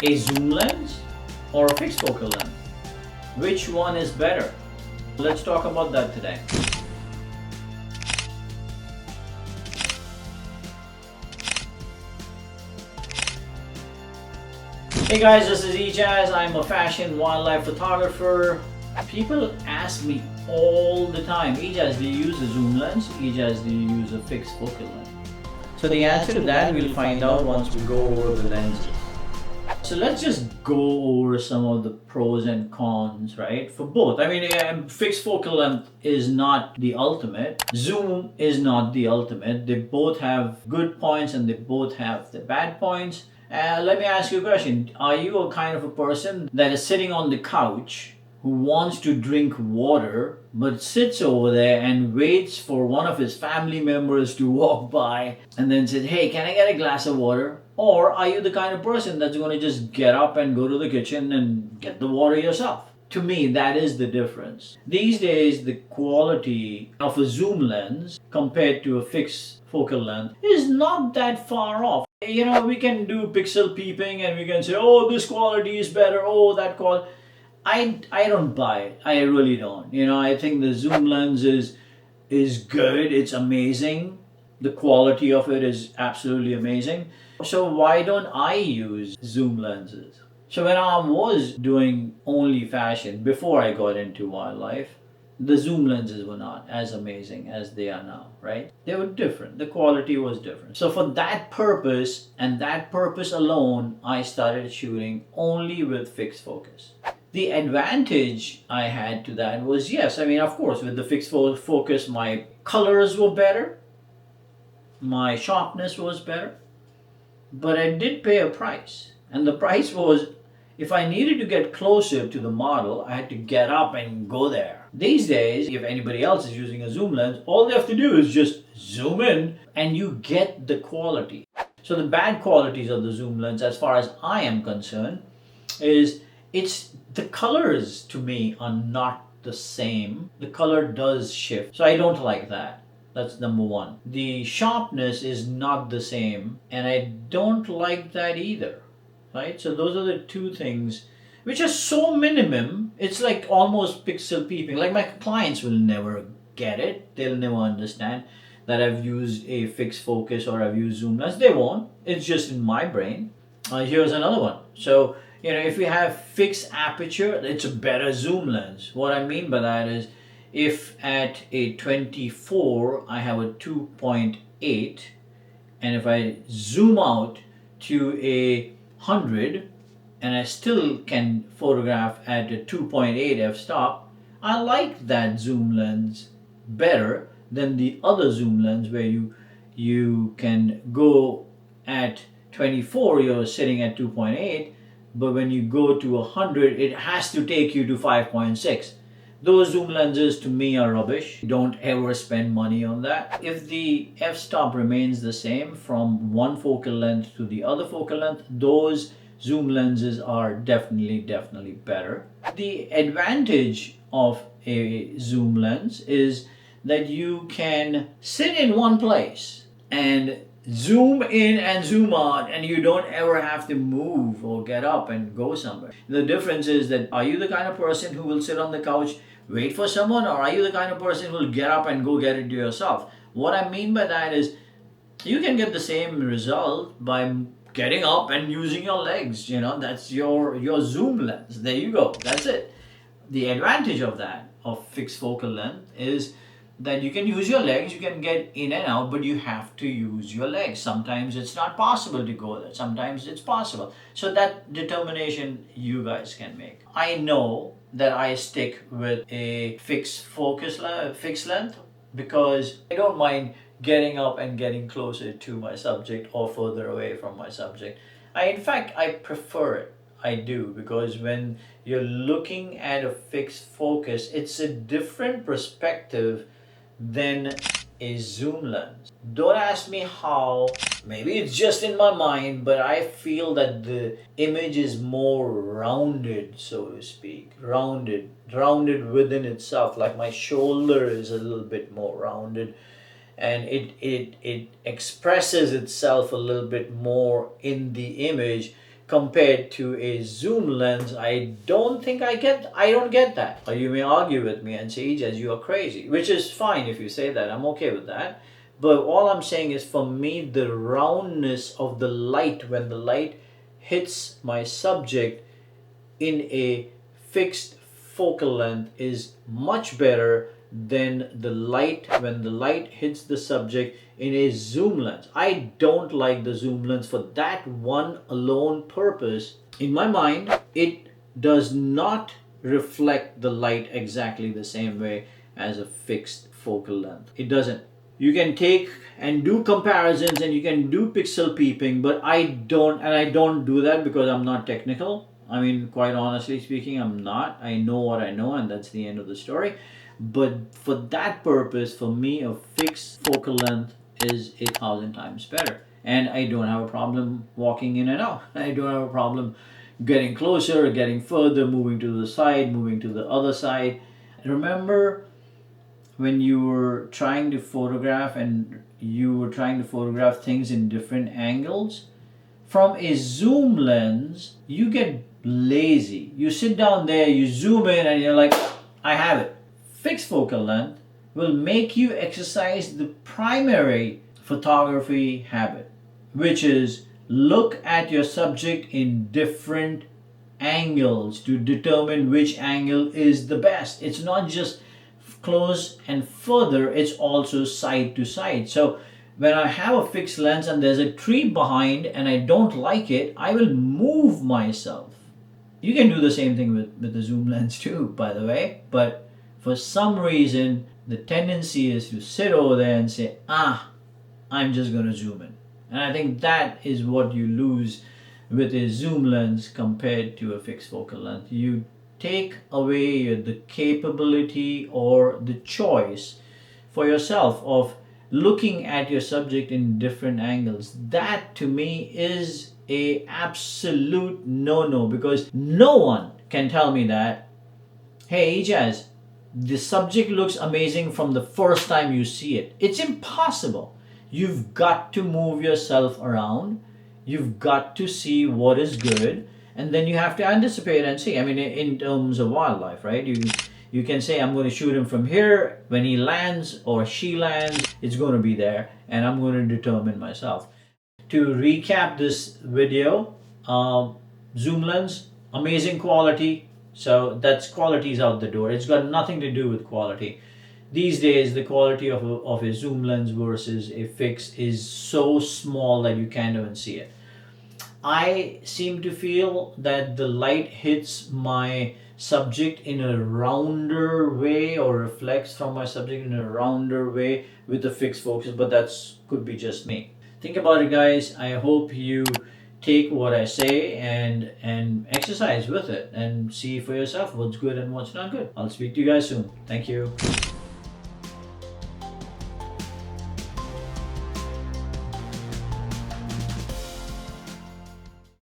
A zoom lens or a fixed focal length? Which one is better? Let's talk about that today. Hey guys, this is Ejaz. I'm a fashion wildlife photographer. People ask me all the time, Ejaz, do you use a zoom lens? Ejaz, do you use a fixed focal length? So the answer to that we'll find out once we go over the lenses. So let's just go over some of the pros and cons, right? For both. I mean, fixed focal length is not the ultimate. Zoom is not the ultimate. They both have good points and they both have the bad points. Let me ask you a question. Are you a kind of a person that is sitting on the couch who wants to drink water but sits over there and waits for one of his family members to walk by and then says, hey, can I get a glass of water? Or are you the kind of person that's going to just get up and go to the kitchen and get the water yourself? To me, that is the difference. These days, the quality of a zoom lens compared to a fixed focal length is not that far off. You know, we can do pixel peeping and we can say, oh, this quality is better, oh, that quality. I don't buy it. I really don't. You know, I think the zoom lens is good. It's amazing. The quality of it is absolutely amazing. So why don't I use zoom lenses? So when I was doing only fashion before I got into wildlife, the zoom lenses were not as amazing as they are now, right? They were different. The quality was different. So for that purpose and that purpose alone, I started shooting only with fixed focus. The advantage I had to that was, yes, I mean, of course, with the fixed focus, my colors were better, my sharpness was better, but I did pay a price. And the price was, if I needed to get closer to the model, I had to get up and go there. These days, if anybody else is using a zoom lens, all they have to do is just zoom in and you get the quality. So the bad qualities of the zoom lens, as far as I am concerned, is it's the colors to me are not the same. The color does shift. So I don't like that. That's number one. The sharpness is not the same, and I don't like that either. Right? So those are the two things which are so minimum, it's like almost pixel peeping. Like my clients will never get it. They'll never understand that I've used a fixed focus or I've used zoom lens. They won't. It's just in my brain. Here's another one. So, you know, if you have fixed aperture, it's a better zoom lens. What I mean by that is if at a 24 I have a 2.8, and if I zoom out to a 100 and I still can photograph at a 2.8 f-stop, I like that zoom lens better than the other zoom lens where you can go at 24, you're sitting at 2.8, but when you go to 100, it has to take you to 5.6. Those zoom lenses to me are rubbish. Don't ever spend money on that. If the f-stop remains the same from one focal length to the other focal length, those zoom lenses are definitely better. The advantage of a zoom lens is that you can sit in one place and zoom in and zoom out, and you don't ever have to move or get up and go somewhere. The difference is that, are you the kind of person who will sit on the couch, wait for someone, or are you the kind of person who will get up and go get it yourself? What I mean by that is you can get the same result by getting up and using your legs. You know, that's your zoom lens. There you go. That's it. The advantage of that, of fixed focal length, is that you can use your legs, you can get in and out, but you have to use your legs. Sometimes it's not possible to go there, sometimes it's possible. So that determination you guys can make. I know that I stick with a fixed length because I don't mind getting up and getting closer to my subject or further away from my subject. In fact, I prefer it. I do, because when you're looking at a fixed focus, it's a different perspective than a zoom lens. Don't ask me how, maybe it's just in my mind, but I feel that the image is more rounded, so to speak. Rounded within itself, like my shoulder is a little bit more rounded, and it expresses itself a little bit more in the image compared to a zoom lens, I don't get that. Or you may argue with me and say, Ijaz, you are crazy, which is fine if you say that. I'm okay with that. But all I'm saying is, for me, the roundness of the light when the light hits my subject in a fixed focal length is much better than the light when the light hits the subject in a zoom lens. I don't like the zoom lens for that one alone purpose. In my mind, it does not reflect the light exactly the same way as a fixed focal length. It doesn't. You can take and do comparisons and you can do pixel peeping, but I don't do that because I'm not technical. I mean, quite honestly speaking, I'm not. I know what I know, and that's the end of the story. But for that purpose, for me, a fixed focal length is 1,000 times better. And I don't have a problem walking in and out. I don't have a problem getting closer, getting further, moving to the side, moving to the other side. Remember when you were trying to photograph and you were trying to photograph things in different angles? From a zoom lens, you get lazy. You sit down there, you zoom in, and you're like, I have it. Fixed focal length will make you exercise the primary photography habit, which is look at your subject in different angles to determine which angle is the best. It's not just close and further, it's also side to side. So when I have a fixed lens and there's a tree behind and I don't like it, I will move myself. You can do the same thing with the zoom lens too, by the way, but for some reason the tendency is to sit over there and say, I'm just going to zoom in. And I think that is what you lose with a zoom lens compared to a fixed focal length. You take away the capability or the choice for yourself of looking at your subject in different angles. That to me is a absolute no-no, because no one can tell me that, hey Ijaz, the subject looks amazing from the first time you see it. It's impossible. You've got to move yourself around. You've got to see what is good, and then you have to anticipate and see. I mean, in terms of wildlife, right? You can say, I'm going to shoot him from here. When he lands or she lands, it's going to be there, and I'm going to determine myself. To recap this video, zoom lens, amazing quality. So that's quality's out the door. It's got nothing to do with quality. These days, the quality of a zoom lens versus a fixed is so small that you can't even see it. I seem to feel that the light hits my subject in a rounder way, or reflects from my subject in a rounder way with the fixed focus, but that's could be just me. Think about it, guys. I hope you take what I say and exercise with it and see for yourself what's good and what's not good. I'll speak to you guys soon. Thank you.